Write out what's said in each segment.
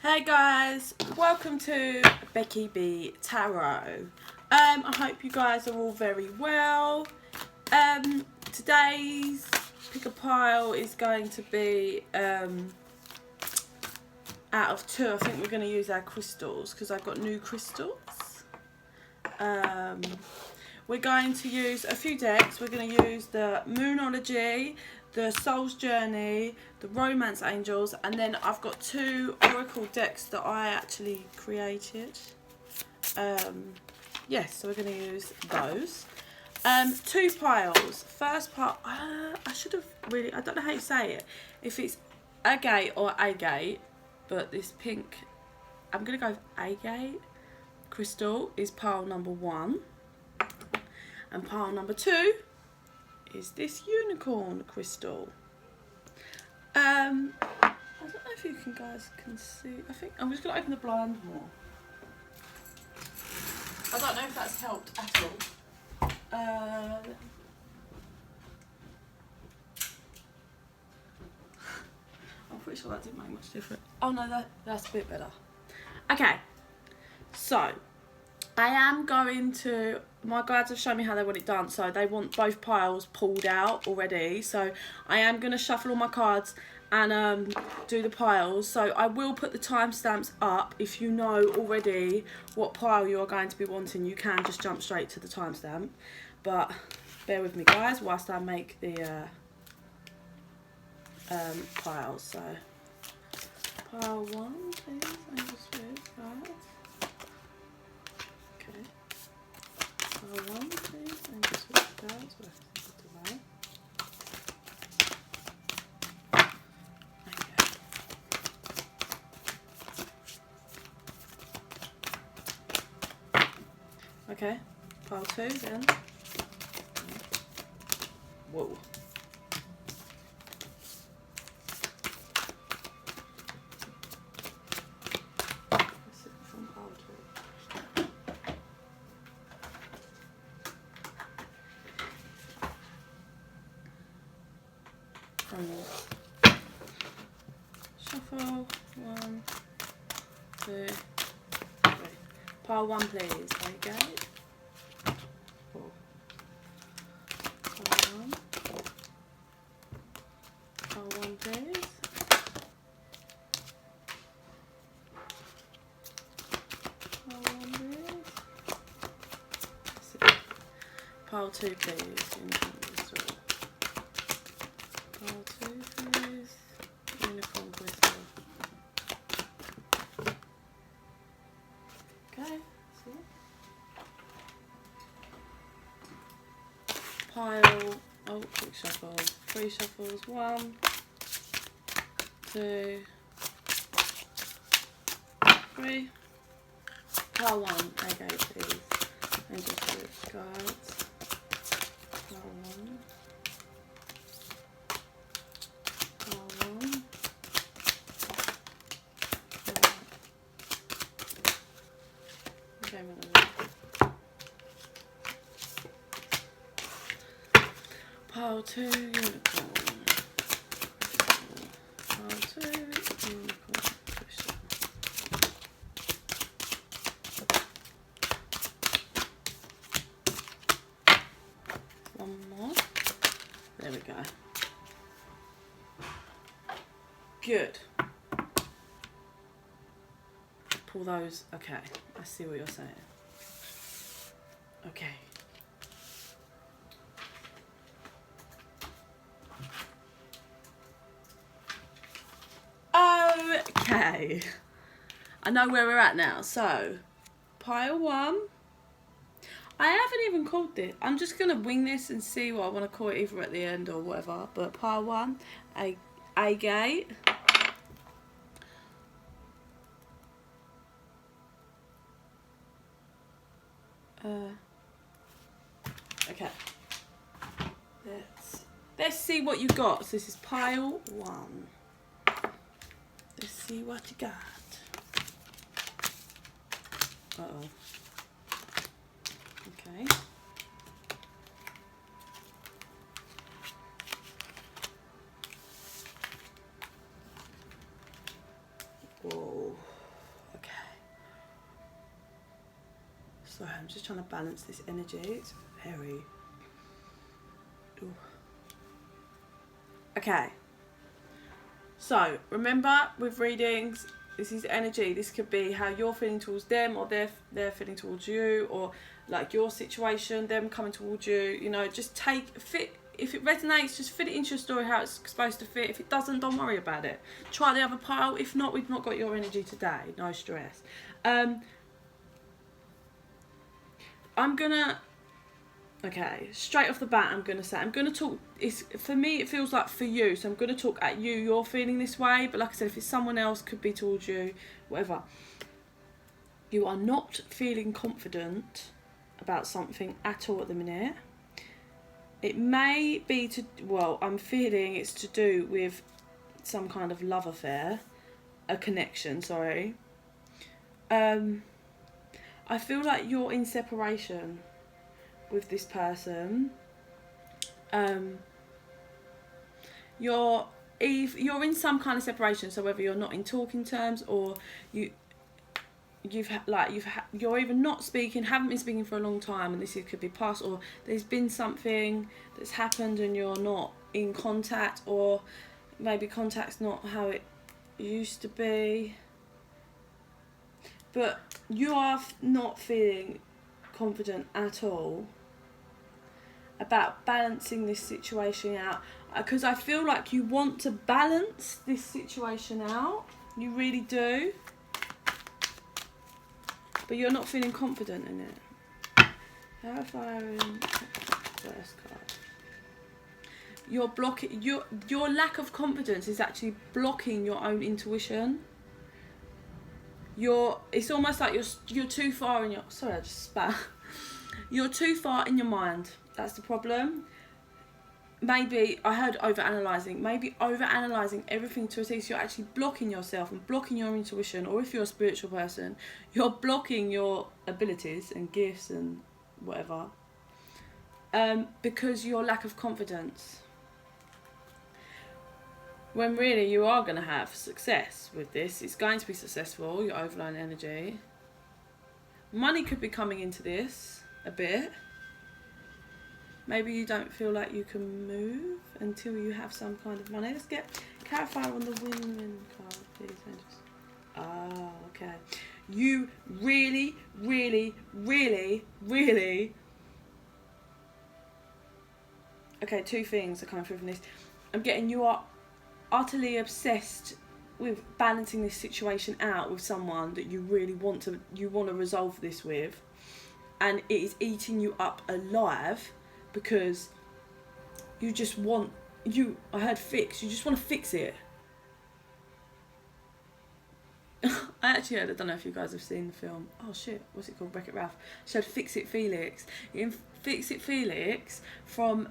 Hey guys, welcome to Becky B Tarot. I hope you guys are all very well. Today's pick a pile is going to be out of two. I think we're going to use our crystals because I've got new crystals. We're going to use a few decks. We're going to use the Moonology, the Soul's Journey, the Romance Angels, and then I've got two Oracle decks that I actually created. Yes, so we're going to use those. Two piles. First pile, I should have really, I don't know how you say it. If it's Agate or Agate, but this pink, I'm going to go with Agate crystal is pile number 1. And pile number 2 is this unicorn crystal. I don't know if you guys can see. I think I'm just going to open the blind more. I don't know if that's helped at all. I'm pretty sure that didn't make much difference. Oh no, that's a bit better. Okay, so I am going to, my guides have shown me how they want it done, so they want both piles pulled out already. So I am going to shuffle all my cards and do the piles. So I will put the timestamps up. If you know already what pile you are going to be wanting, you can just jump straight to the timestamp. But bear with me guys whilst I make the piles. So pile 1 please, Angel Spirit cards. Okay. Pile 1 please, Angel Spirit cards. We'll have to put it away. Okay, pile 2 then. Whoa. That's it from pile 2. Shuffle. 1, 2, 3. Pile 1 please, there you go. Pile 1 please. Pile 1 please. That's it. Pile 2 please. Pile 2 please. Unicorn crystal. Okay, see it. Pile, oh, quick shuffle. 3 shuffles. 1, 2, 3. Pile 1, okay, please. And just do it, guys. Pile 1. Pile 1. Okay, pile 2, unicorn. Pile 2, unicorn. One more. There we go. Good. Pull those. Okay, I see what you're saying. Okay. Okay. I know where we're at now. So, pile 1. I haven't even called this. I'm just going to wing this and see what I want to call it either at the end or whatever. But pile 1, Agate. Okay. Let's see what you got. So this is pile 1. Let's see what you got. Uh-oh. Okay. Whoa. Sorry, I'm just trying to balance this energy. It's very... Ooh. Okay. So, remember, with readings, this is energy. This could be how you're feeling towards them, or they're feeling towards you, or like your situation, them coming towards you. You know, just fit. If it resonates, just fit it into your story how it's supposed to fit. If it doesn't, don't worry about it. Try the other pile. If not, we've not got your energy today. No stress. Okay, straight off the bat, I'm going to talk, for me, it feels like for you, so I'm going to talk at you, you're feeling this way, but like I said, if it's someone else, could be towards you, whatever. You are not feeling confident about something at all at the minute. It may be I'm feeling it's to do with some kind of love affair, a connection, sorry. I feel like you're in separation with this person. You're in some kind of separation, so whether you're not in talking terms, or you're either not speaking, haven't been speaking for a long time, and could be past, or there's been something that's happened and you're not in contact, or maybe contact's not how it used to be. But you are not feeling confident at all about balancing this situation out, because I feel like you want to balance this situation out, you really do, but you're not feeling confident in it. Clarifying first card. You're blocking, your lack of confidence is actually blocking your own intuition. It's almost like you're too far in your, sorry I just spat. You're too far in your mind. That's the problem. Maybe, I heard over-analysing. Maybe over-analysing everything to a T, so you're actually blocking yourself and blocking your intuition, or if you're a spiritual person, you're blocking your abilities and gifts and whatever, because your lack of confidence. When really you are going to have success with this. It's going to be successful, your overline energy. Money could be coming into this a bit. Maybe you don't feel like you can move until you have some kind of money. Let's get clarifier on the win-win card, please. Oh, okay. You really, really, really, really... Okay, two things are coming through from this. I'm getting you are utterly obsessed with balancing this situation out with someone that you really want to resolve this with, and it is eating you up alive, because you just want, I heard fix, you just want to fix it. I actually heard, I don't know if you guys have seen the film, oh shit, what's it called, Wreck-It Ralph? She had Fix It Felix. In Fix It Felix from,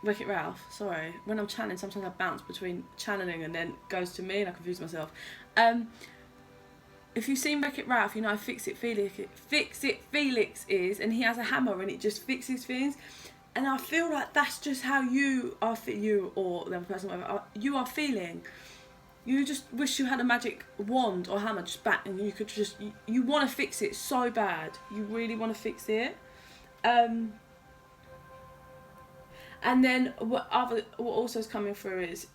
Wreck-It Ralph, sorry. When I'm channeling, sometimes I bounce between channeling and then goes to me and I confuse myself. If you've seen Wreck-It Ralph, you know Fix It Felix is, and he has a hammer and it just fixes things. And I feel like that's just how you are, you or the other person, whatever, you are feeling. You just wish you had a magic wand or hammer just back, and you could just, you want to fix it so bad. You really want to fix it. And then what also is coming through is,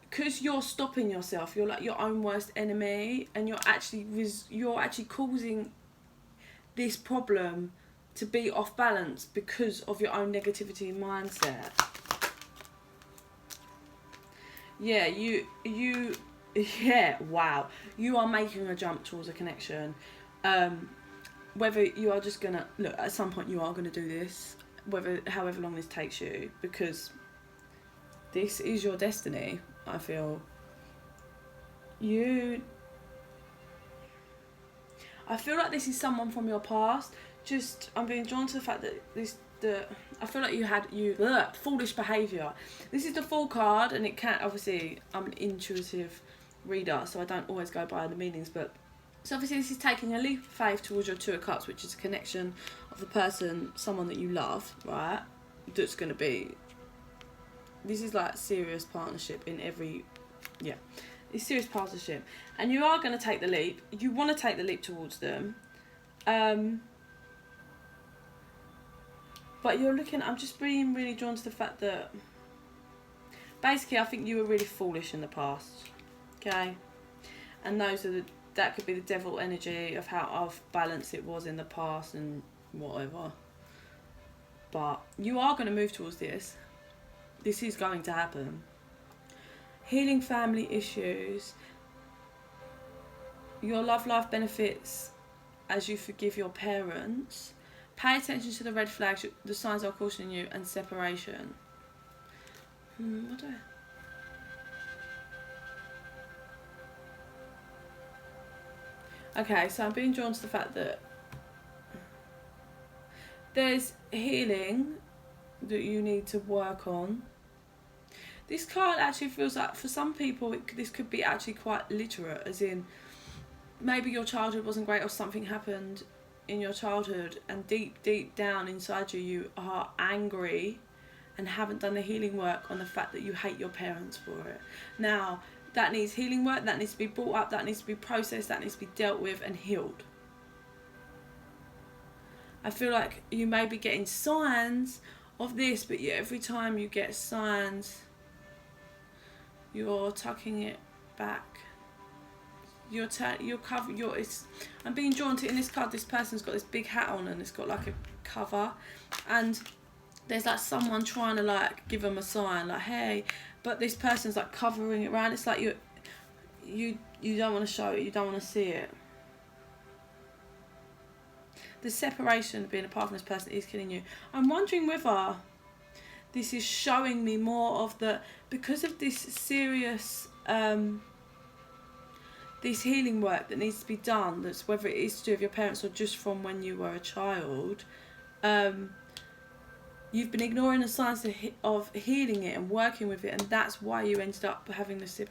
because you're stopping yourself, you're like your own worst enemy, and you're actually causing this problem to be off balance because of your own negativity mindset. Yeah, wow. You are making a jump towards a connection. Whether you are just gonna, look, at some point you are gonna do this, however long this takes you, because this is your destiny, I feel. I feel like this is someone from your past. I'm being drawn to the fact that I feel like you had foolish behaviour. This is the Fool card, and it can't, obviously, I'm an intuitive reader, so I don't always go by the meanings, but so obviously this is taking a leap of faith towards your Two of Cups, which is a connection of the person, someone that you love, right? That's going to be, this is like serious partnership in every, It's serious piles of shit. And you are going to take the leap. You want to take the leap towards them. But you're looking, I'm just being really drawn to the fact that basically I think you were really foolish in the past. Okay? And that could be the devil energy of how off balance it was in the past and whatever. But you are going to move towards this. This is going to happen. Healing family issues. Your love life benefits as you forgive your parents. Pay attention to the red flags, the signs are cautioning you, and separation. What do I... Okay, so I'm being drawn to the fact that there's healing that you need to work on. This card actually feels like, for some people, this could be actually quite literate, as in, maybe your childhood wasn't great or something happened in your childhood and deep down inside you are angry and haven't done the healing work on the fact that you hate your parents for it. Now, that needs healing work, that needs to be brought up, that needs to be processed, that needs to be dealt with and healed. I feel like you may be getting signs of this, but yeah, every time you get signs, you're tucking it back. I'm being drawn to, in this card, this person's got this big hat on and it's got like a cover, and there's like someone trying to like give them a sign, like hey, but this person's like covering it around. It's like you don't want to show it, you don't want to see it. The separation of being apart from this person is killing you. I'm wondering whether this is showing me more of the, because of this serious this healing work that needs to be done, that's whether it is to do with your parents or just from when you were a child, you've been ignoring the signs of healing it and working with it, and that's why you ended up having the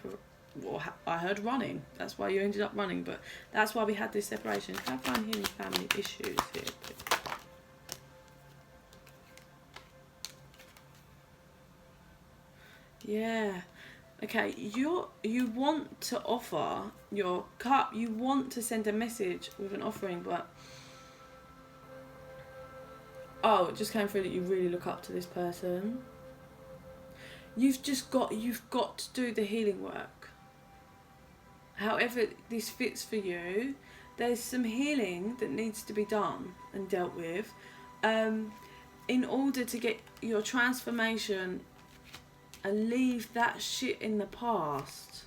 I heard running. That's why you ended up running, but that's why we had this separation. Can I find healing family issues here, please? Yeah. Okay, you want to offer your cup, you want to send a message with an offering, but oh, it just came through that you really look up to this person. You've got to do the healing work. However this fits for you, there's some healing that needs to be done and dealt with in order to get your transformation and leave that shit in the past.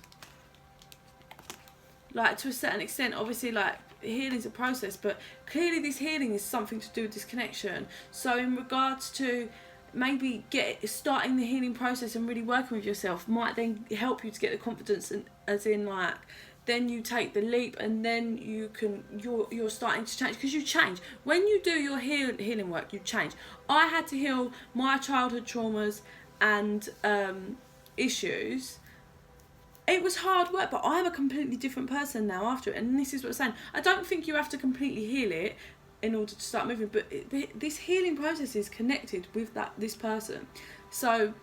Like, to a certain extent, obviously, like, healing's a process, but clearly this healing is something to do with this connection. So in regards to maybe starting the healing process and really working with yourself might then help you to get the confidence, and as in like, then you take the leap and then you're starting to change, because you change. When you do your healing work, you change. I had to heal my childhood traumas and issues. It was hard work, but I'm a completely different person now after it, and this is what I'm saying. I don't think you have to completely heal it in order to start moving, but this healing process is connected with this person. So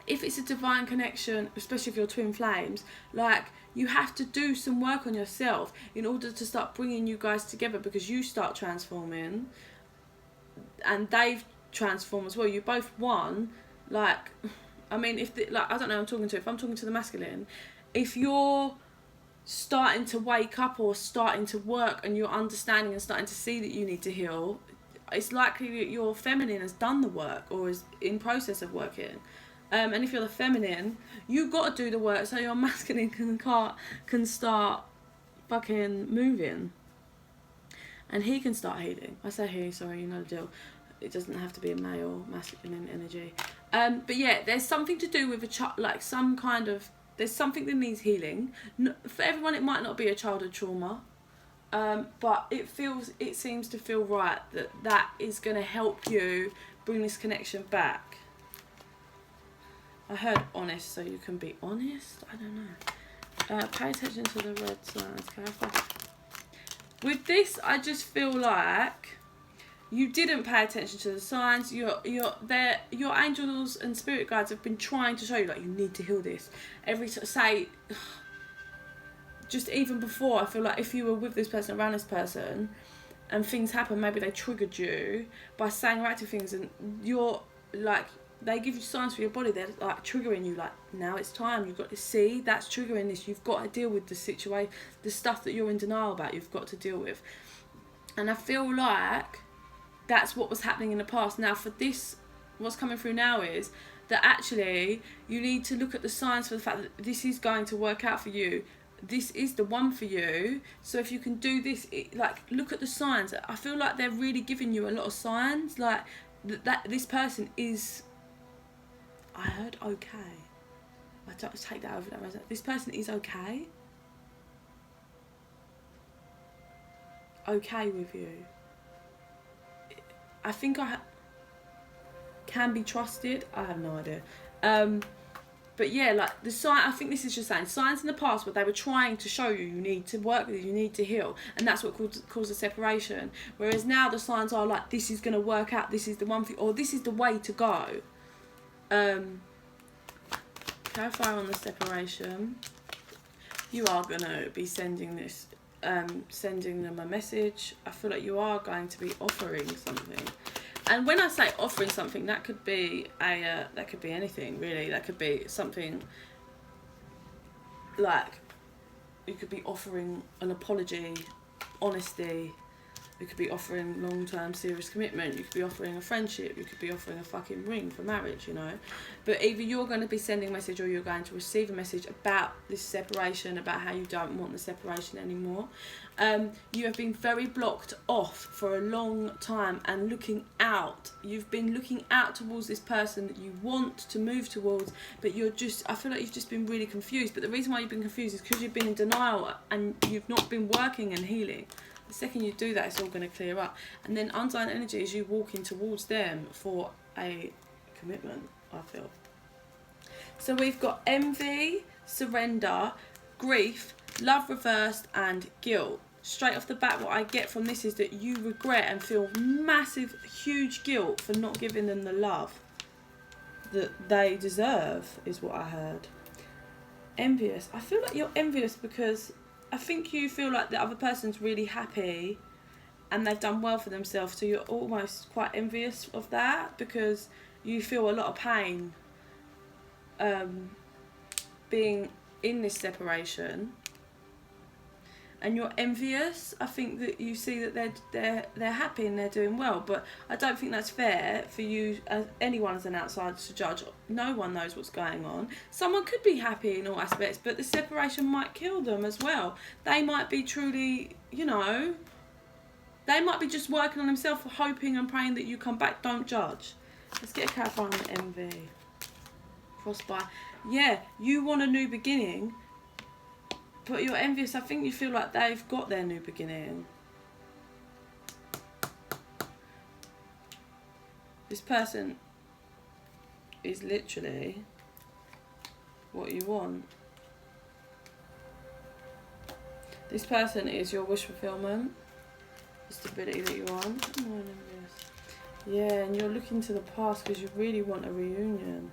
if it's a divine connection, especially if you're twin flames, like, you have to do some work on yourself in order to start bringing you guys together, because you start transforming and they've transformed as well. You both won. Like, I mean, I don't know who I'm talking to. If I'm talking to the masculine, if you're starting to wake up or starting to work and you're understanding and starting to see that you need to heal, it's likely that your feminine has done the work or is in process of working. And if you're the feminine, you've got to do the work so your masculine can start fucking moving. And he can start healing. I say he, sorry, you know the deal. It doesn't have to be a male, masculine energy. But yeah, there's something to do with like some kind of, there's something that needs healing. For everyone, it might not be a childhood trauma, but it seems to feel right that is going to help you bring this connection back. I heard honest, so you can be honest. I don't know. Pay attention to the red signs. Clarify. With this, I just feel like you didn't pay attention to the signs. Your angels and spirit guides have been trying to show you, like, you need to heal this. just even before, I feel like if you were with this person, around this person, and things happen, maybe they triggered you by saying or acting things, and you're like, they give you signs for your body, they're like triggering you, like, now it's time, you've got to see, that's triggering this, you've got to deal with the situation, the stuff that you're in denial about, you've got to deal with. And I feel like that's what was happening in the past. Now for this, what's coming through now is that actually you need to look at the signs for the fact that this is going to work out for you. This is the one for you. So if you can do this, like, look at the signs. I feel like they're really giving you a lot of signs, like that this person is, I heard okay. I don't take that over that. This person is okay. Okay with you. I think can be trusted. I have no idea. But yeah, like the sign, I think this is just saying signs in the past where they were trying to show you need to work with you need to heal, and that's what caused a separation. Whereas now the signs are like, this is going to work out, this is the one thing, or this is the way to go. Clarify on the separation. You are going to be sending this, sending them a message. I feel like you are going to be offering something. And when I say offering something, that could be that could be anything really. That could be something like, you could be offering an apology, honesty. You could be offering long-term serious commitment. You could be offering a friendship. You could be offering a fucking ring for marriage, you know. But either you're going to be sending a message or you're going to receive a message about this separation, about how you don't want the separation anymore. You have been very blocked off for a long time and looking out. You've been looking out towards this person that you want to move towards, but you're just, I feel like you've just been really confused. But the reason why you've been confused is because you've been in denial and you've not been working and healing. The second you do that, it's all going to clear up. And then undying energy is you walking towards them for a commitment, I feel. So we've got envy, surrender, grief, love reversed, and guilt. Straight off the bat, what I get from this is that you regret and feel massive, huge guilt for not giving them the love that they deserve, is what I heard. Envious. I feel like you're envious because I think you feel like the other person's really happy and they've done well for themselves, so you're almost quite envious of that because you feel a lot of pain being in this separation, and you're envious. I think that you see that they're happy and they're doing well, but I don't think that's fair for you as anyone as an outsider to judge. No one knows what's going on. Someone could be happy in all aspects, but the separation might kill them as well. They might be truly, you know, they might be just working on themselves, hoping and praying that you come back. Don't judge. Let's get a clarify on envy. Crossbar. Yeah, you want a new beginning, but you're envious. I think you feel like they've got their new beginning. This person is literally what you want. This person is your wish fulfillment, the stability that you want. Oh, I'm envious. Yeah, and you're looking to the past because you really want a reunion.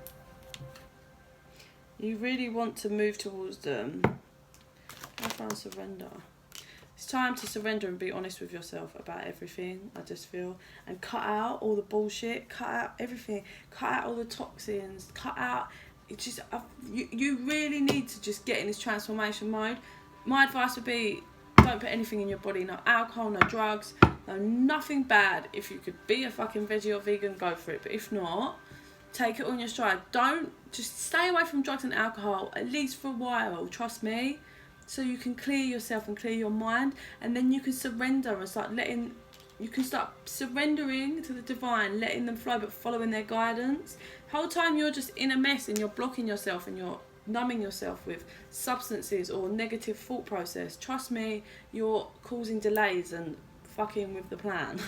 You really want to move towards them. I found surrender. It's time to surrender and be honest with yourself about everything, I just feel. And cut out all the bullshit, cut out everything, cut out all the toxins, cut out, it's just, you really need to just get in this transformation mode. My advice would be, don't put anything in your body, no alcohol, no drugs, no nothing bad. If you could be a fucking veggie or vegan, go for it. But if not, take it on your stride. Don't, just stay away from drugs and alcohol, at least for a while, trust me. So you can clear yourself and clear your mind, and then you can surrender and start letting, you can start surrendering to the divine, letting them flow but following their guidance. The whole time you're just in a mess and you're blocking yourself and you're numbing yourself with substances or negative thought process, trust me, you're causing delays and fucking with the plan.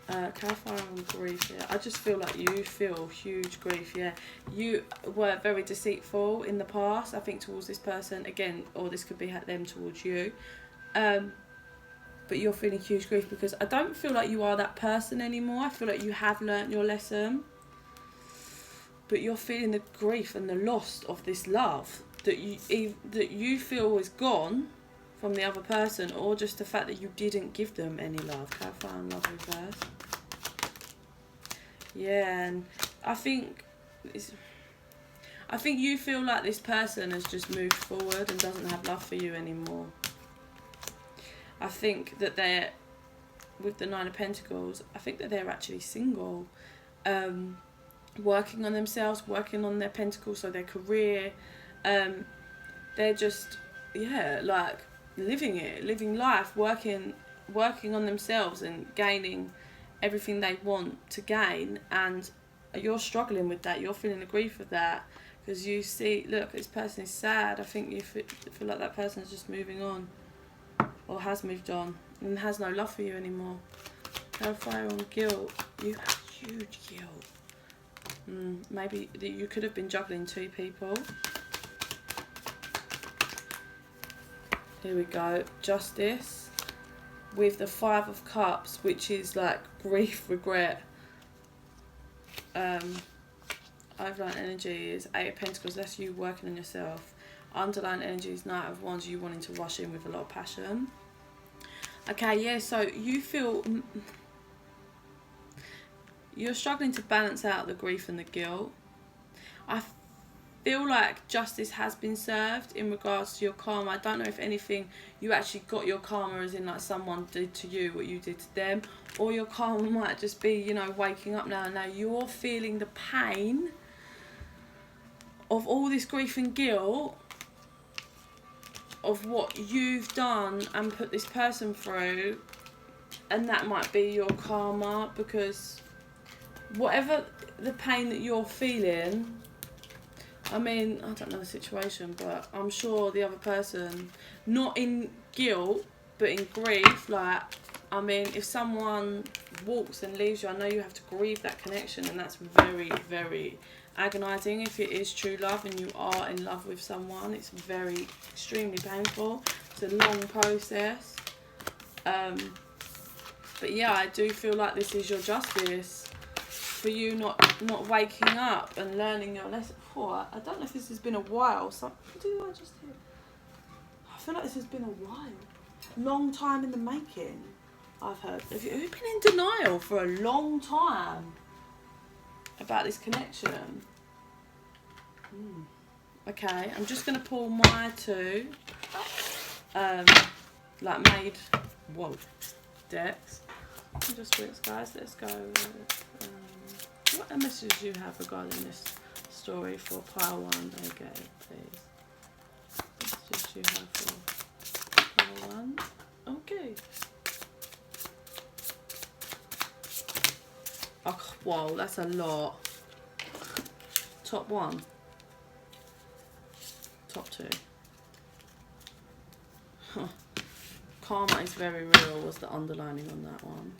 Clarify on grief, yeah. I just feel like you feel huge grief, yeah. You were very deceitful in the past, I think, towards this person, again, or this could be them towards you. But you're feeling huge grief because I don't feel like you are that person anymore. I feel like you have learnt your lesson. But you're feeling the grief and the loss of this love that you feel is gone from the other person, or just the fact that you didn't give them any love. Clarify on love reverse. Yeah, and I think you feel like this person has just moved forward and doesn't have love for you anymore. I think that they're, with the Nine of Pentacles, I think that they're actually single, working on themselves, working on their pentacles, so their career. They're just, yeah, like living life, working on themselves and gaining everything they want to gain. And you're struggling with that. You're feeling the grief of that, because you see, look, this person is sad. I think you feel like that person is just moving on, or has moved on, and has no love for you anymore. Hellfire on guilt. You have huge guilt. Maybe you could have been juggling 2 people. Here we go. Justice with the 5 of Cups, which is like grief, regret. Overlying energy is 8 of Pentacles. That's you working on yourself. Underlying energy is Knight of Wands. You wanting to rush in with a lot of passion. Okay, yeah. So you feel you're struggling to balance out the grief and the guilt. I feel like justice has been served in regards to your karma. I don't know if anything, you actually got your karma as in like someone did to you what you did to them, or your karma might just be, you know, waking up now and now you're feeling the pain of all this grief and guilt of what you've done and put this person through, and that might be your karma, because whatever the pain that you're feeling, I mean, I don't know the situation, but I'm sure the other person, not in guilt, but in grief, like, I mean, if someone walks and leaves you, I know you have to grieve that connection, and that's very, very agonising. If it is true love and you are in love with someone, it's very, extremely painful. It's a long process. But yeah, I do feel like this is your justice. For you not waking up and learning your lesson. Oh, I don't know if this has been a while. What did I just hear? I feel like this has been a while. Long time in the making, I've heard. Have you been in denial for a long time about this connection? Okay, I'm just going to pull my 2 like made decks. Just wait, guys, let's go. What a message you have regarding this story for pile 1, Agate, please. Messages you have for pile 1. Okay. Oh, whoa, that's a lot. Top 1. Top 2. Huh. Karma is very real was the underlining on that one.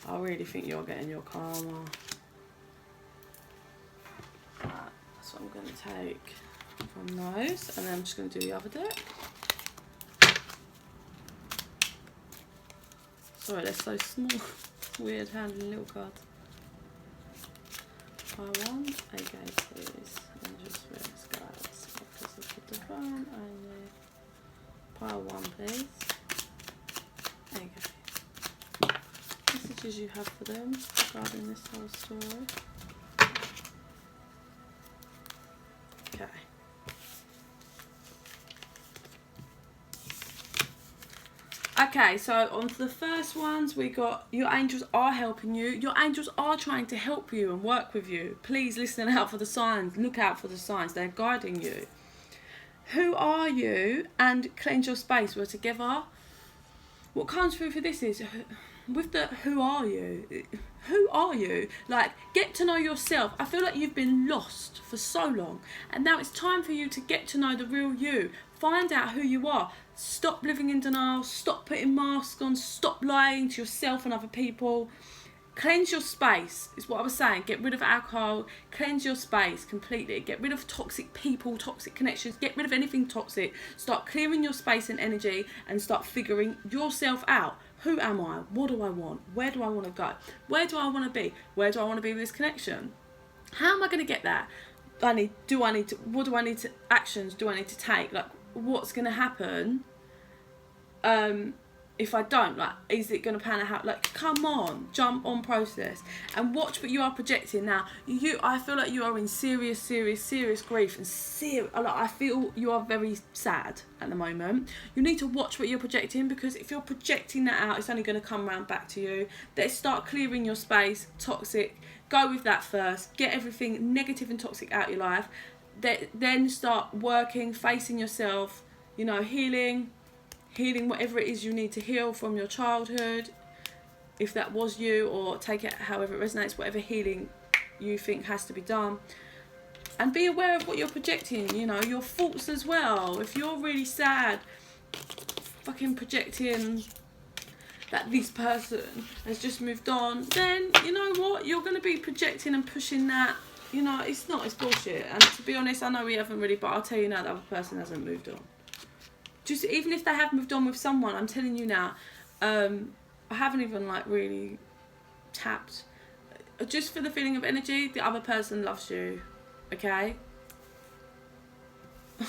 I really think you're getting your karma. That's what I'm going to take from those, and then I'm just going to do the other deck. Sorry, they're so small. Weird handling little cards. Pile 1, Agate, please. And just rest, guys. Because of the divine, I need pile 1, please. Agate. Messages you have for them regarding this whole story. Okay. Okay, so on to the first ones, we got your angels are helping you. Your angels are trying to help you and work with you. Please listen out for the signs. Look out for the signs. They're guiding you. Who are you? And cleanse your space. We're together. What comes through for this is, with the who are you? Who are you? Like, get to know yourself. I feel like you've been lost for so long, and now it's time for you to get to know the real you. Find out who you are. Stop living in denial. Stop putting masks on. Stop lying to yourself and other people. Cleanse your space is what I was saying. Get rid of alcohol. Cleanse your space completely. Get rid of toxic people, toxic connections. Get rid of anything toxic. Start clearing your space and energy, and start figuring yourself out. Who am I? What do I want? Where do I want to go? Where do I want to be? Where do I want to be with this connection? How am I going to get that? actions do I need to take? Like, what's going to happen if I don't? Like, is it going to pan out? Like, come on, jump on process and watch what you are projecting. Now, I feel like you are in serious grief and I feel you are very sad at the moment. You need to watch what you're projecting, because if you're projecting that out, it's only going to come round back to you. Let's start clearing your space, toxic. Go with that first. Get everything negative and toxic out your life. Then start working, facing yourself, you know, healing whatever it is you need to heal from your childhood, if that was you, or take it however it resonates, whatever healing you think has to be done. And be aware of what you're projecting, you know, your faults as well. If you're really sad, fucking projecting that this person has just moved on, then you know what, you're going to be projecting and pushing that. You know, it's bullshit. And to be honest, I know we haven't really, but I'll tell you now, the other person hasn't moved on. Just even if they have moved on with someone, I'm telling you now, I haven't even like really tapped. Just for the feeling of energy, the other person loves you, okay?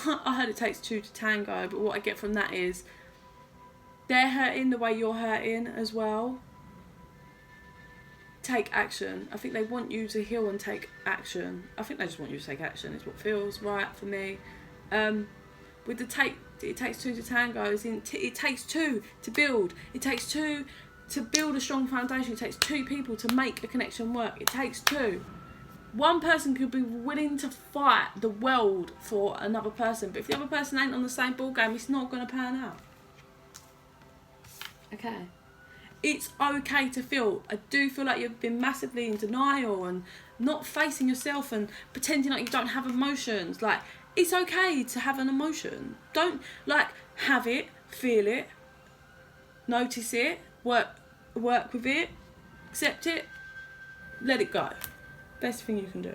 I heard it takes two to tango, but what I get from that is they're hurting the way you're hurting as well. Take action. I think they want you to heal and take action. I think they just want you to take action. It's what feels right for me. With the it takes two to tango. It takes two to build. It takes two to build a strong foundation. It takes two people to make a connection work. It takes two. One person could be willing to fight the world for another person, but if the other person ain't on the same ball game, it's not going to pan out. Okay. It's okay to feel. I do feel like you've been massively in denial and not facing yourself and pretending like you don't have emotions. Like, it's okay to have an emotion. Don't, like, have it, feel it, notice it, work with it, accept it, let it go. Best thing you can do.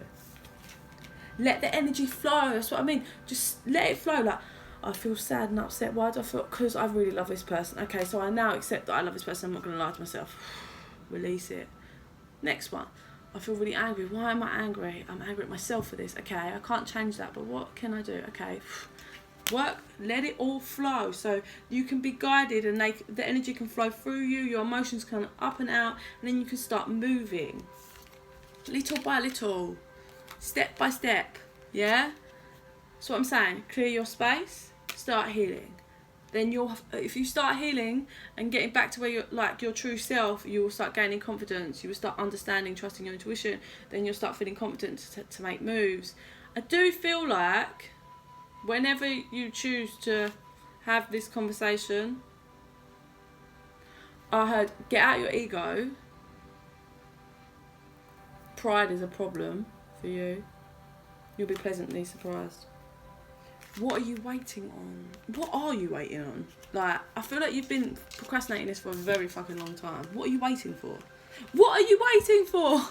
Let the energy flow. That's what I mean. Just let it flow. Like, I feel sad and upset. Why do I feel? Because I really love this person. Okay, so I now accept that I love this person. I'm not going to lie to myself. Release it. Next one. I feel really angry. Why am I angry? I'm angry at myself for this. Okay, I can't change that, but what can I do? Okay, work. Let it all flow, so you can be guided, and the energy can flow through you. Your emotions can up and out, and then you can start moving, little by little, step by step. Yeah. That's what I'm saying. Clear your space. Start healing. Then if you start healing and getting back to where you're like your true self, you will start gaining confidence. You will start understanding, trusting your intuition. Then you'll start feeling confident to make moves. I do feel like whenever you choose to have this conversation, I heard get out your ego. Pride is a problem for you. You'll be pleasantly surprised. What are you waiting on? What are you waiting on? Like, I feel like you've been procrastinating this for a very fucking long time. What are you waiting for? What are you waiting for?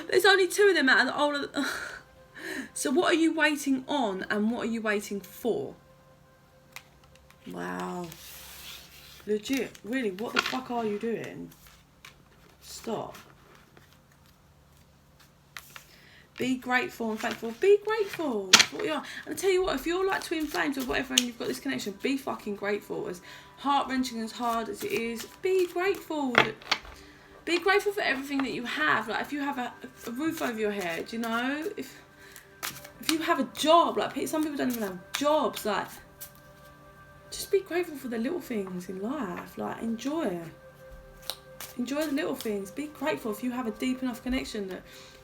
There's only two of them out of the whole of the... So what are you waiting on, and what are you waiting for? Wow. Legit. Really, what the fuck are you doing? Stop. Be grateful and thankful. Be grateful for what you are. And I tell you what, if you're like twin flames or whatever and you've got this connection, be fucking grateful. As heart-wrenching, as hard as it is, be grateful. Be grateful for everything that you have. Like, if you have a roof over your head, you know, if you have a job, like some people don't even have jobs, like, just be grateful for the little things in life. Like, enjoy the little things. Be grateful if you have a deep enough connection that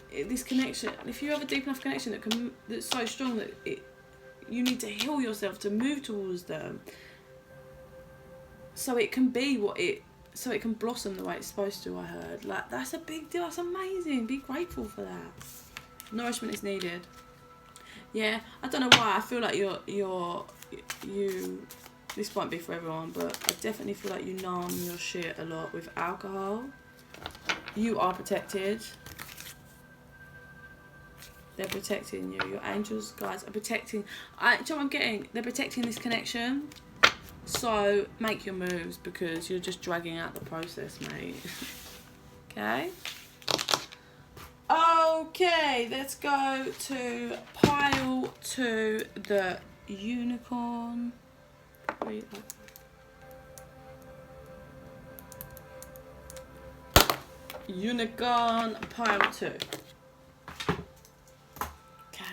if you have a deep enough connection that's so strong that you need to heal yourself to move towards them, so it can blossom the way it's supposed to. I heard, like, that's a big deal. That's amazing. Be grateful for that. Nourishment is needed. Yeah, I don't know why I feel like you. This won't be for everyone, but I definitely feel like you numb your shit a lot with alcohol. You are protected. They're protecting you. Your angels, guys, are protecting. Do you know what I'm getting? They're protecting this connection. So make your moves, because you're just dragging out the process, mate. Okay? Oh! Okay, let's go to pile 2, the unicorn. Unicorn, pile 2. Okay.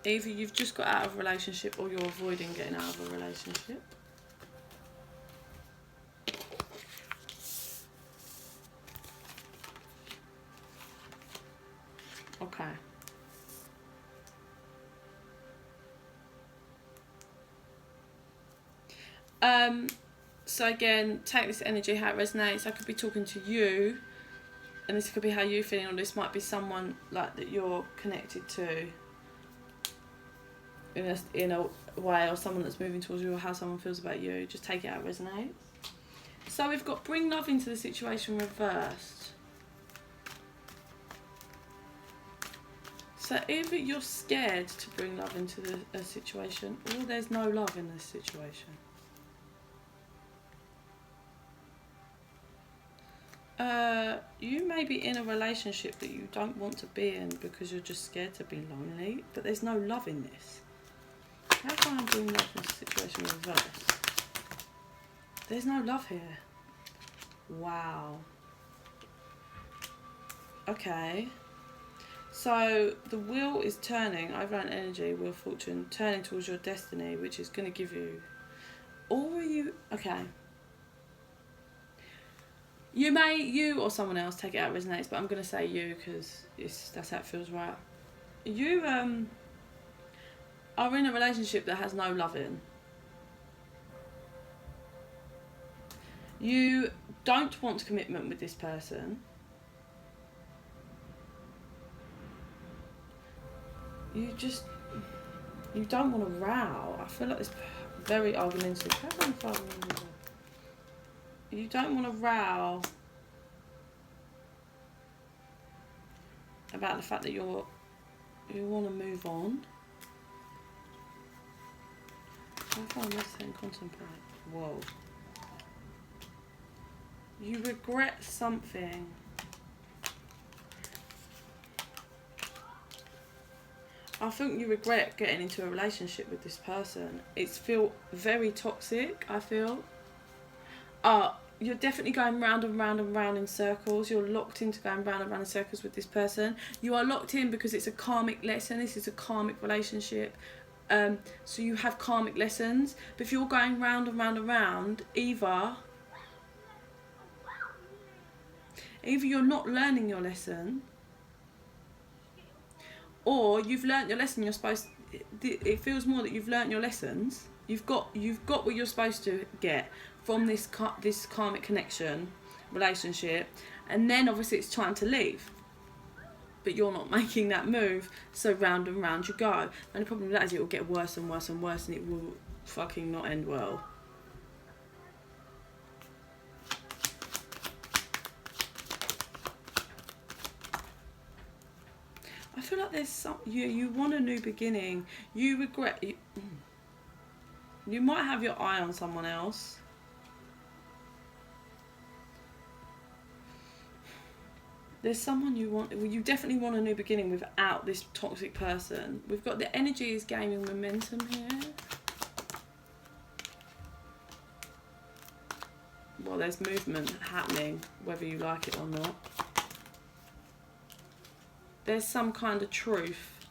Either you've just got out of a relationship or you're avoiding getting out of a relationship. Okay. So again, take this energy how it resonates. I could be talking to you, and this could be how you're feeling, or this might be someone like that you're connected to in a way, or someone that's moving towards you, or how someone feels about you. Just take it how it resonates. So we've got bring love into the situation reversed. So either you're scared to bring love into a situation, or there's no love in this situation. You may be in a relationship that you don't want to be in because you're just scared to be lonely, but there's no love in this. How can I bring love into the situation reversed? There's no love here. Wow. Okay. So the wheel is turning, overland energy, wheel of fortune, turning towards your destiny, which is going to give you, or are you, okay. You or someone else, take it out resonates, but I'm going to say you because that's how it feels right. You are in a relationship that has no love in. You don't want commitment with this person. You don't want to row. I feel like it's very argumentative. You don't want to row about the fact that you want to move on. How far meditate and contemplate? Whoa. You regret something. I think you regret getting into a relationship with this person. It's feel very toxic, I feel. You're definitely going round and round and round in circles. You're locked into going round and round in circles with this person. You are locked in because it's a karmic lesson. This is a karmic relationship. So you have karmic lessons. But if you're going round and round and round, either you're not learning your lesson, or you've learnt your lesson. It feels more that you've learnt your lessons. You've got what you're supposed to get from this karmic connection, relationship, and then obviously it's time to leave. But you're not making that move, so round and round you go. And the problem with that is it will get worse and worse and worse, and it will fucking not end well. I feel like there's some you want a new beginning. You regret you might have your eye on someone else. There's someone you want. You definitely want a new beginning without this toxic person. We've got the energy is gaining momentum here. Well, there's movement happening, whether you like it or not. There's some kind of truth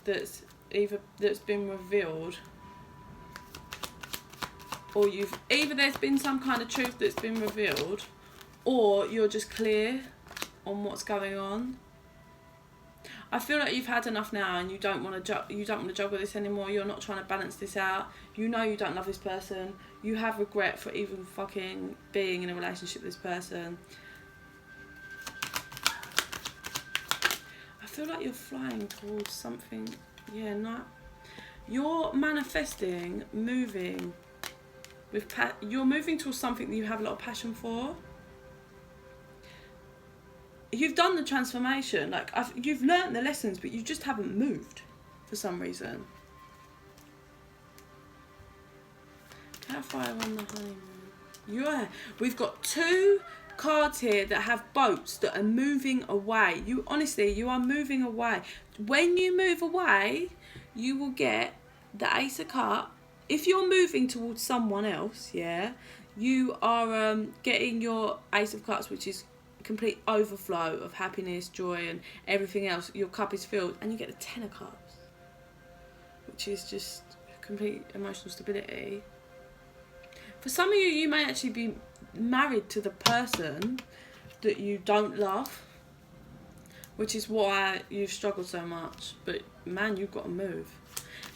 that's been revealed, or either there's been some kind of truth that's been revealed, or you're just clear on what's going on. I feel like you've had enough now, and you don't want to juggle this anymore. You're not trying to balance this out. You know you don't love this person. You have regret for even fucking being in a relationship with this person. I feel like you're flying towards something. Yeah, no. You're manifesting, moving with you're moving towards something that you have a lot of passion for. You've done the transformation, like you've learnt the lessons, but you just haven't moved. for some reason. Campfire on the honeymoon. Yeah, we've got 2 cards here that have boats that are moving away. You honestly, you are moving away. When you move away, you will get the Ace of Cups. If you're moving towards someone else, yeah, you are getting your Ace of Cups, which is complete overflow of happiness, joy, and everything else. Your cup is filled, and you get the 10 of Cups, which is just complete emotional stability. For some of you, you may actually be married to the person that you don't love, which is why you've struggled so much. But man, you've got to move.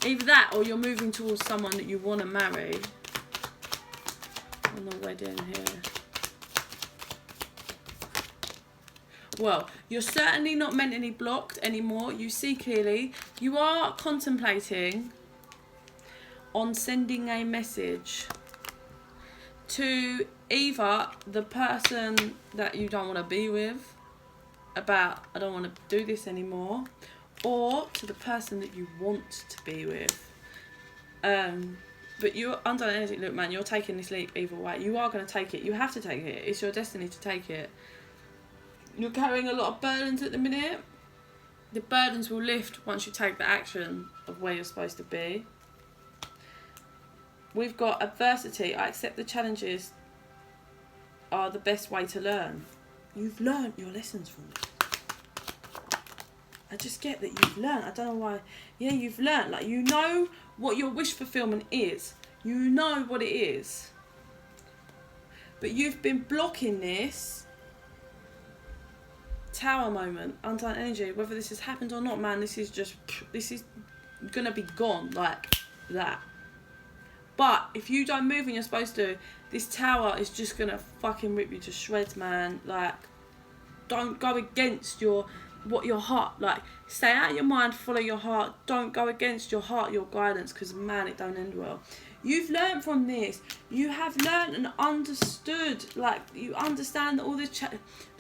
Either that, or you're moving towards someone that you want to marry. On the wedding here. Well, you're certainly not mentally blocked anymore. You see clearly. You are contemplating on sending a message to either the person that you don't want to be with about, I don't want to do this anymore, or to the person that you want to be with. But you're under energy. Look, man, you're taking this leap either way. You are going to take it. You have to take it. It's your destiny to take it. You're carrying a lot of burdens at the minute. The burdens will lift once you take the action of where you're supposed to be. We've got adversity. I accept the challenges are the best way to learn. You've learned your lessons from this. I just get that you've learned. I don't know why. Yeah, you've learned. Like, you know what your wish fulfillment is. You know what it is. But you've been blocking this Tower moment, untitled energy. Whether this has happened or not, man, this is going to be gone like that. But if you don't move when you're supposed to, this Tower is just going to fucking rip you to shreds, man. Like, don't go against what your heart, like, stay out of your mind, follow your heart. Don't go against your heart, your guidance, because, man, it don't end well. You've learned from this. You have learned and understood, like, you understand all the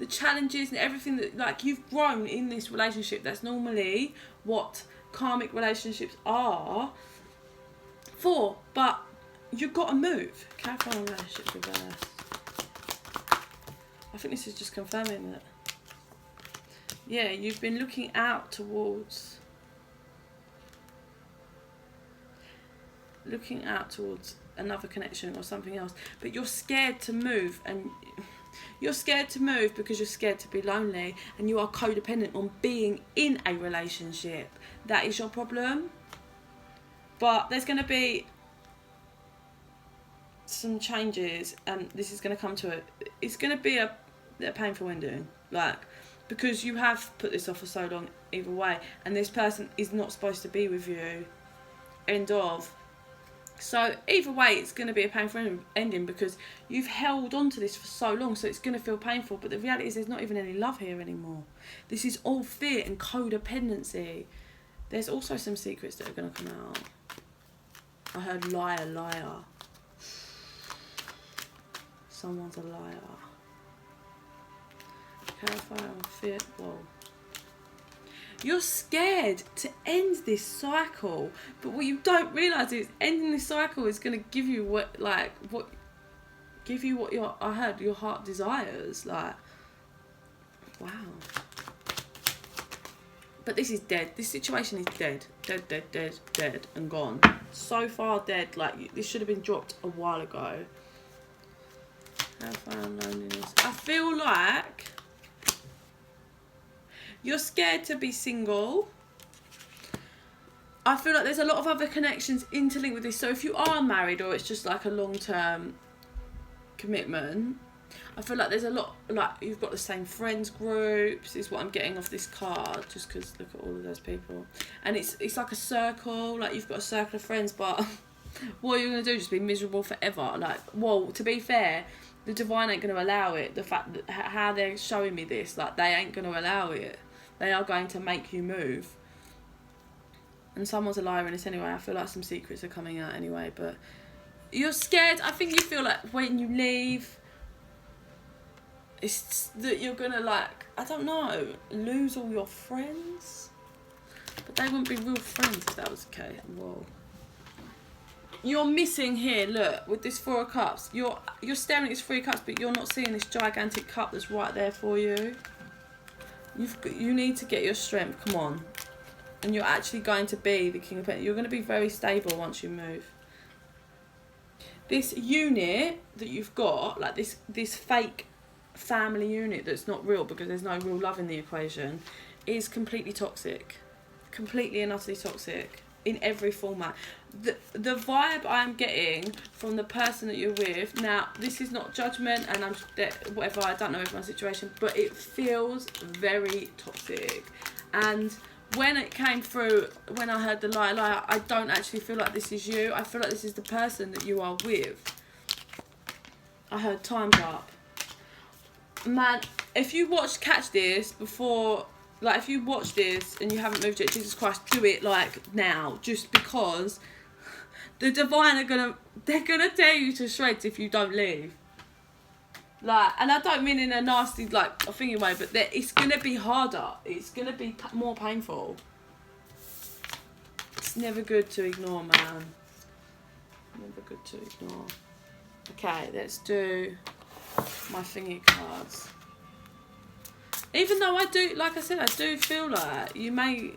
challenges and everything that, like, you've grown in this relationship. That's normally what karmic relationships are for, but you've got to move. Careful on relationship reverse. I think this is just confirming that. Yeah, you've been looking out towards another connection or something else, but you're scared to move, and you're scared to move because you're scared to be lonely, and you are codependent on being in a relationship. That is your problem. But there's going to be some changes, and this is going to come to it. It's going to be a painful ending, like, because you have put this off for so long either way, and this person is not supposed to be with you. End of. So either way, it's going to be a painful ending because you've held on to this for so long, so it's going to feel painful. But the reality is there's not even any love here anymore. This is all fear and codependency. There's also some secrets that are going to come out. I heard liar, liar. Someone's a liar. Clarify on fear. Whoa. You're scared to end this cycle, but what you don't realise is ending this cycle is going to give you what I heard your heart desires. Like, wow. But this is dead. This situation is dead. Dead and gone. So far dead. Like, this should have been dropped a while ago. Clarify on loneliness. I feel like you're scared to be single. I feel like there's a lot of other connections interlinked with this. So if you are married or it's just like a long-term commitment, I feel like there's a lot, like, you've got the same friends groups, is what I'm getting off this card, just because look at all of those people. And it's like a circle, like you've got a circle of friends, but what are you going to do? Just be miserable forever? Like, well, to be fair, the divine ain't going to allow it. The fact that how they're showing me this, like, they ain't going to allow it. They are going to make you move. And someone's a liar in this anyway. I feel like some secrets are coming out anyway. But you're scared. I think you feel like when you leave, it's that you're going to, like, I don't know, lose all your friends. But they wouldn't be real friends if that was the case. Whoa. You're missing here, look, with this Four of Cups. You're staring at this Three of Cups, but you're not seeing this gigantic cup that's right there for you. You need to get your strength, come on. And you're actually going to be the King of Pentacles. You're going to be very stable once you move. This unit that you've got, like this fake family unit that's not real because there's no real love in the equation, is completely toxic. Completely and utterly toxic. In every format. The vibe I'm getting from the person that you're with, now this is not judgment and whatever, I don't know everyone's situation, but it feels very toxic. And when it came through, when I heard the lie, I don't actually feel like this is you. I feel like this is the person that you are with. I heard time's up. Man, if you catch this before, like if you watch this and you haven't moved yet, Jesus Christ, do it like now. Just because the divine they're gonna tear you to shreds if you don't leave. Like, and I don't mean in a nasty, like, a thingy way, but it's gonna be harder. It's gonna be more painful. It's never good to ignore, man. Never good to ignore. Okay, let's do my thingy cards. Even though I do, like I said, I do feel like you may,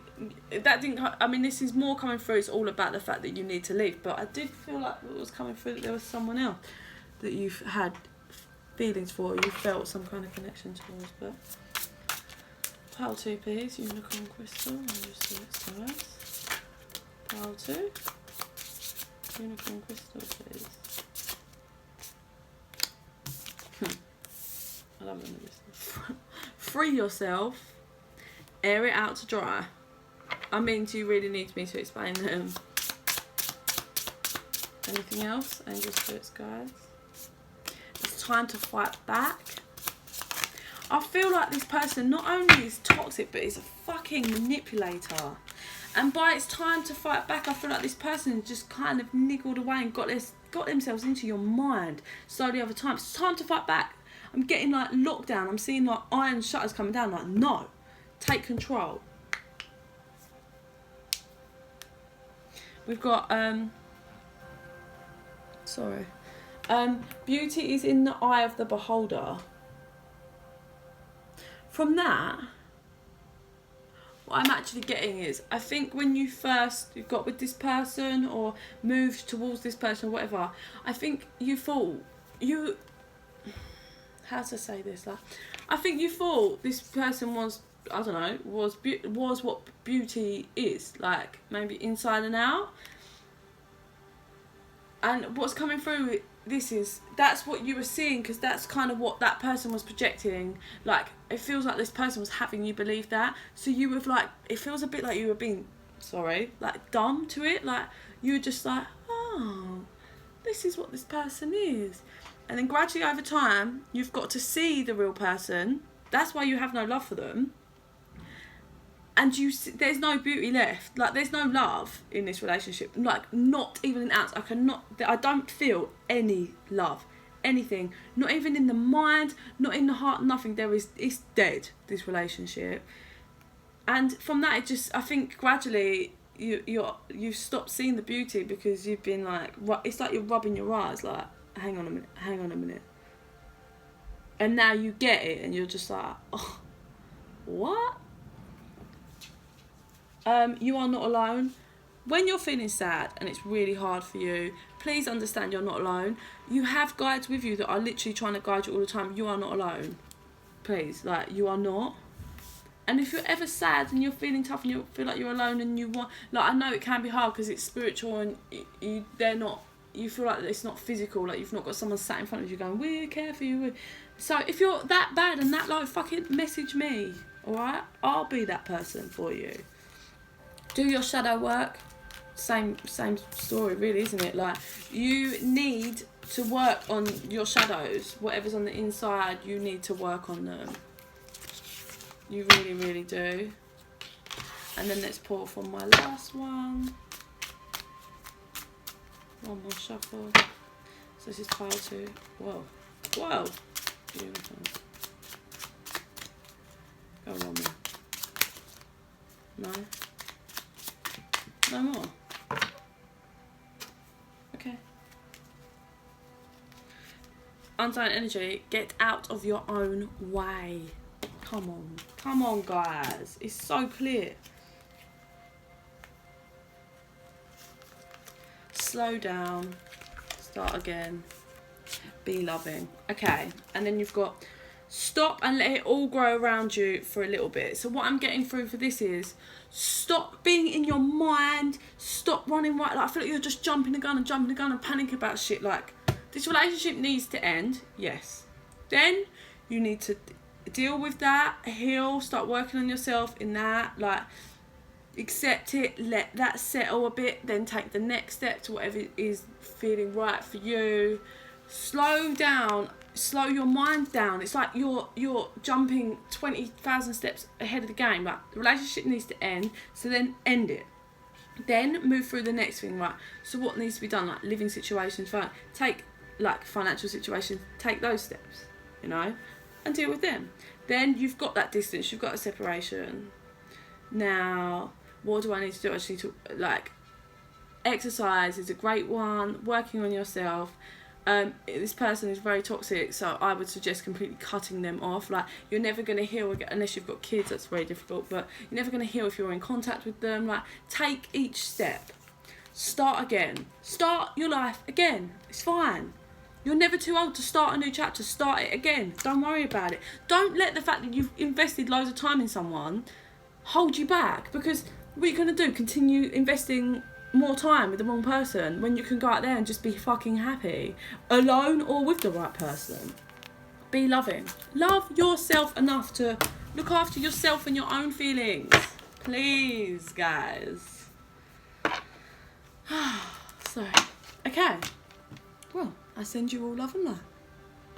I mean, this is more coming through, it's all about the fact that you need to leave, but I did feel like it was coming through that there was someone else that you've had feelings for, you felt some kind of connection towards, but pile 2 please, unicorn crystal, and just see what's to us. Pile 2, unicorn crystal please. I love it. Free yourself, air it out to dry. I mean, do you really need me to explain them? Anything else? Angels, spirits, guides. It's time to fight back. I feel like this person not only is toxic, but is a fucking manipulator. And by it's time to fight back, I feel like this person just kind of niggled away and got themselves into your mind slowly over time. It's time to fight back. I'm getting like lockdown. I'm seeing like iron shutters coming down. Like, no, take control. We've got beauty is in the eye of the beholder. From that, what I'm actually getting is, I think when you first got with this person or moved towards this person or whatever, I think you thought how to say this, like, I think you thought this person was, I don't know, was what beauty is, like, maybe inside and out. And what's coming through, that's what you were seeing, because that's kind of what that person was projecting. Like, it feels like this person was having you believe that. So you were like, it feels a bit like you were being, like, dumb to it. Like, you were just like, oh, this is what this person is. And then gradually over time, you've got to see the real person. That's why you have no love for them. And there's no beauty left. Like, there's no love in this relationship. Like, not even an ounce. I don't feel any love. Anything. Not even in the mind, not in the heart, nothing. It's dead, this relationship. And from that, I think gradually you've stopped seeing the beauty, because you've been like, it's like you're rubbing your eyes, like, hang on a minute. And now you get it, and you're just like, oh, what? You are not alone. When you're feeling sad and it's really hard for you, please understand you're not alone. You have guides with you that are literally trying to guide you all the time. You are not alone. Please, like, you are not. And if you're ever sad and you're feeling tough and you feel like you're alone and you want, like, I know it can be hard because it's spiritual and you feel like it's not physical, like you've not got someone sat in front of you going, we care for you. So if you're that bad and that low, fucking message me, alright? I'll be that person for you. Do your shadow work. Same story really, isn't it? Like, you need to work on your shadows. Whatever's on the inside, you need to work on them. You really, really do. And then let's pull from my last one. One more shuffle. So this is pile 2. Whoa. Beautiful. Go on there. No. No more. Okay. Untitled energy, get out of your own way. Come on. Come on, guys. It's so clear. Slow down. Start again. Be loving. Okay. And then you've got stop and let it all grow around you for a little bit. So what I'm getting through for this is stop being in your mind. Stop running right. Like, I feel like you're just jumping the gun and panicking about shit. Like, this relationship needs to end. Yes. Then you need to deal with that, heal, start working on yourself in that, like, accept it, let that settle a bit, then take the next step to whatever is feeling right for you. Slow down, slow your mind down. It's like you're jumping 20,000 steps ahead of the game. Like, the relationship needs to end, so then end it. Then move through the next thing, right? So what needs to be done? Like, living situations, fine. Take, like, financial situations, take those steps, you know, and deal with them. Then you've got that distance, you've got a separation. Now, what do I need to do? I just need to, like, exercise is a great one, working on yourself. This person is very toxic, so I would suggest completely cutting them off. Like, you're never going to heal again, unless you've got kids, that's very difficult, but you're never going to heal if you're in contact with them. Like, take each step. Start again. Start your life again. It's fine. You're never too old to start a new chapter. Start it again. Don't worry about it. Don't let the fact that you've invested loads of time in someone hold you back, because what you're going to do, continue investing more time with the wrong person when you can go out there and just be fucking happy, alone or with the right person. Be loving. Love yourself enough to look after yourself and your own feelings. Please, guys. So, okay. Well, I send you all love and light.